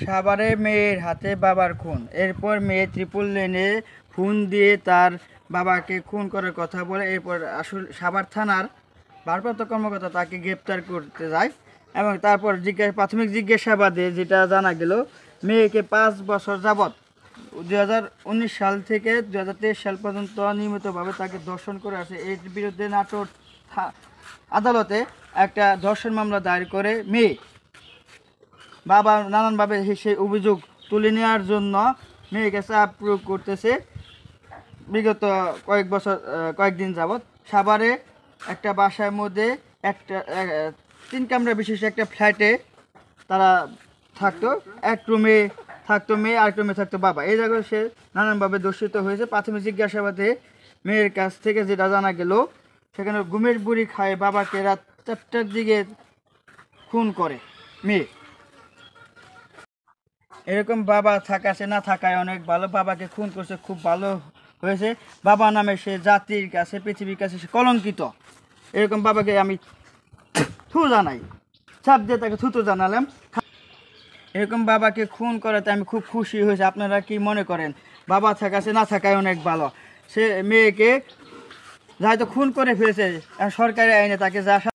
সাভারে মেয়ের হাতে বাবার খুন, এরপর মেয়ে ত্রিপল লেনে ফোন দিয়ে তার বাবাকে খুন করার কথা বলে। এরপর আসল সাভার থানার ভারপ্রাপ্ত কর্মকর্তা তাকে গ্রেপ্তার করতে যায় এবং তারপর প্রাথমিক জিজ্ঞাসাবাদে যেটা জানা গেল, মেয়েকে 5 বছর যাবৎ 2019 সাল থেকে 2023 সাল পর্যন্ত নিয়মিতভাবে তাকে ধর্ষণ করে আসে। এর বিরুদ্ধে নাটোর আদালতে একটা ধর্ষণ মামলা দায়ের করে মেয়ে। বাবা নানানভাবে সেই অভিযোগ তুলে নেওয়ার জন্য মেয়েকে চাপ প্রয়োগ করতেছে বিগত কয়েকদিন যাবৎ। সাভারে একটা বাসার মধ্যে একটা 3 কামরা বিশিষ্ট একটা ফ্ল্যাটে তারা থাকতো। এক রুমে থাকতো মেয়ে, আরেক রুমে থাকতো বাবা। এই জায়গায় সে নানানভাবে দূষিত হয়েছে। প্রাথমিক জিজ্ঞাসাবাদে মেয়ের কাছ থেকে যেটা জানা গেল, সেখানে ঘুমের বুড়ি খায় বাবাকে রাত 4টার দিকে খুন করে মেয়ে। এরকম বাবা থাকাছে না থাকায় অনেক ভালো, বাবাকে খুন করছে, খুব ভালো হয়েছে। বাবা নামে সে জাতির কাছে, পৃথিবীর কাছে সে কলঙ্কিত। এরকম বাবাকে আমি থু জানাই, চাপ দিয়ে তাকে থুতু জানালাম। এরকম বাবাকে খুন করাতে আমি খুব খুশি হয়েছি। আপনারা কি মনে করেন? বাবা থাকাছে না থাকায় অনেক ভালো। সে মেয়েকে হয়তো খুন করে ফেলেছে, সরকারি আইনে তাকে যা